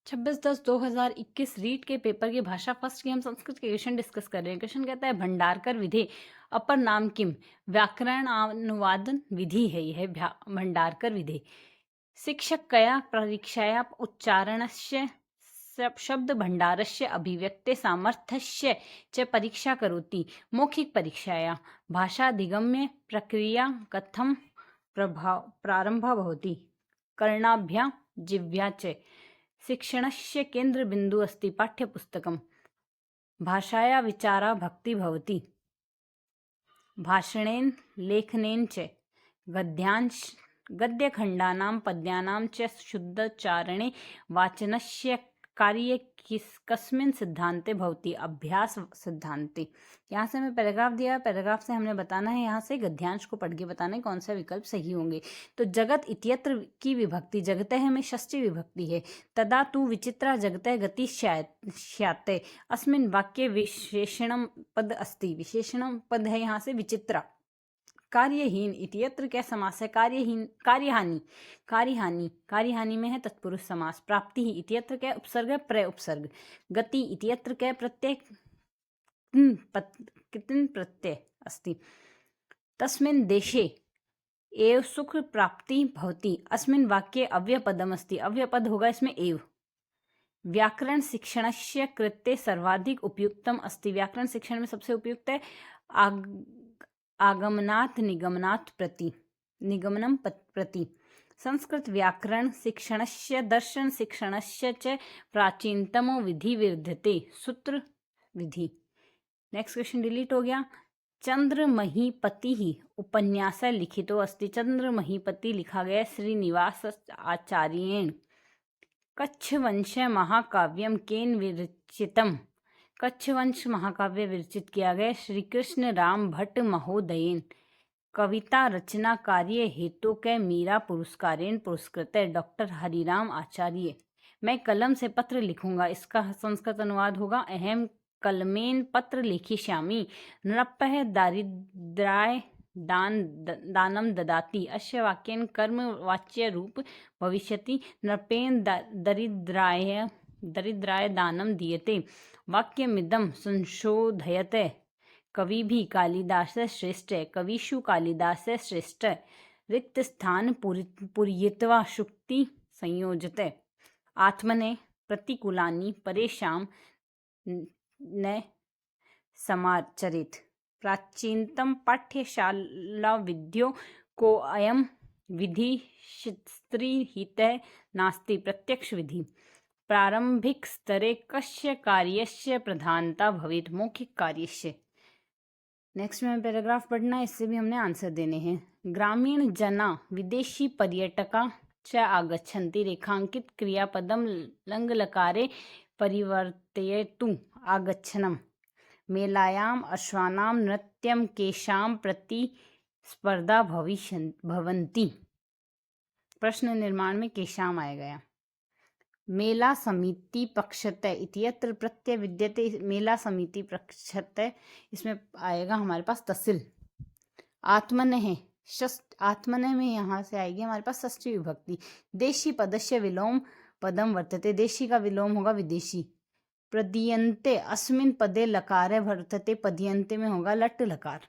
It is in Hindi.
26/10/2021 रीट के पेपर की भाषा फर्स्ट की हम संस्कृत के क्वेश्चन डिस्कस कर रहे हैं। क्वेश्चन कहता है भंडारकर विधि अपर नाम किम। व्याकरणानुवादन विधि है यह भंडारकर विधि। शिक्षकया परीक्षाया उच्चारणस्य शब्द भंडारस्य अभिव्यक्ते सामर्थ्यस्य च परीक्षा करोति। मौखिक परीक्षाया भाषाधिगम्य प्रक्रिया कथम प्रारंभः भवति। कर्णाभ्यां जिह्व्या च शिक्षणस्य केन्द्रबिन्दुः अस्ति पाठ्यपुस्तकम्। भाषाया विचारा भक्ति भवति। भाषणेन लेखनेन च गद्यखण्डानां पद्यानां च शुद्धोच्चारणे वाचनस्य कार्ये कस्मिन् सिद्धान्ते भवति। अभ्यास सिद्धान्ते। यहाँ से हमें पैराग्राफ दिया, पैराग्राफ से हमने बताना है यहाँ से गद्यांश को पढ़ के बताना है कौन सा विकल्प सही होंगे। तो जगत इत्यत्र की विभक्ति जगतः में षष्ठी विभक्ति है। तदा तु विचित्रा जगतः गति स्यात्। अस्मिन् वाक्ये विशेषणं पद अस्ति। विशेषणं पद है यहाँ से विचित्रा। कार्यहीन इत्यत्र क्या समास है? कार्यहीन कार्यहानि कार्यहानि कार्यहानि में है तत्पुरुष समास। प्राप्ति ही इत्यत्र क्या उपसर्ग है? प्रय उपसर्ग। गति इत्यत्र क्या प्रत्यय कितन प्रत्यय अस्ति। तस्मिन् देशे एव सुख प्राप्ति भवति। अस्मिन् वाक्ये अव्ययपदम् अस्ति। अव्ययपद होगा इसमें एव। व्याकरण शिक्षणस्य कृते सर्वाधिक उपयुक्तम अस्ति। व्याकरण शिक्षण में सबसे उपयुक्त है आगमनात् निगमनात् प्रति निगमनम प्रति। संस्कृत व्याकरण शिक्षणस्य दर्शन शिक्षणस्य च प्राचीनतमो विधि विद्यते। सूत्र विधि। नेक्स्ट क्वेश्चन डिलीट हो गया। चंद्रमहीपति ही उपन्यास लिखितो अस्ति। चंद्रमहीपति लिखा गया श्रीनिवास आचार्येण। कच्छवंश महाकाव्यम केन विरचितम। कच्छवंश महाकाव्य विरचित किया गया श्री कृष्ण राम भट्ट महोदयेन। कविता रचना कार्य हेतु के मीरा पुरस्कारेण पुरस्कृत डॉक्टर हरिराम आचार्य। मैं कलम से पत्र लिखूंगा, इसका संस्कृत अनुवाद होगा अहम कलमेन पत्र लिखिष्यामि। नृपः दारिद्र्याय दानम ददाति। अस्य वाक्येन कर्म वाच्य रूप भविष्यति। नृपेन दरिद्राय दानम दीयते। वाक्यमिदं संशोधयते। कवि भी कालिदास श्रेष्ठ। कविषु कालिदास श्रेष्ठ। रिक्त स्थान पूरयित्वा शुक्ति संयोजते। आत्मने प्रतिकूलानि परेषां न समाचरेत्। प्राचीनतम पाठ्यशाला विद्यो को अयम विधि स्त्रीहितः नास्ति। प्रत्यक्ष विधि। प्रारंभिक स्तरे कस्य कार्यस्य प्रधानता भवेत्। मौखिक कार्यस्य। नेक्स्ट में पैराग्राफ पढ़ना है, इससे भी हमने आंसर देने हैं। ग्रामीण जना विदेशी पर्यटका च आगच्छन्ति। रेखांकित क्रियापदम लंग लकारे परिवर्तयतु। आगच्छनम। मेलायाम अश्वानां नृत्यं केषां प्रतिस्पर्धा भवन्ति। प्रश्न निर्माण में केषां आएगा। मेला समिति पक्षतः इत्यत्र प्रत्यय विद्यते। मेला समिति पक्षतः इसमें आएगा हमारे पास तहसील। आत्मन है आत्मन में यहाँ से आएगी हमारे पास षष्ठी विभक्ति। देशी पदस्य विलोम पदम वर्तते। देशी का विलोम होगा विदेशी। प्रदीयन्ते अस्मिन् पदे लकार वर्तते। पदीयन्ते में होगा लट लकार।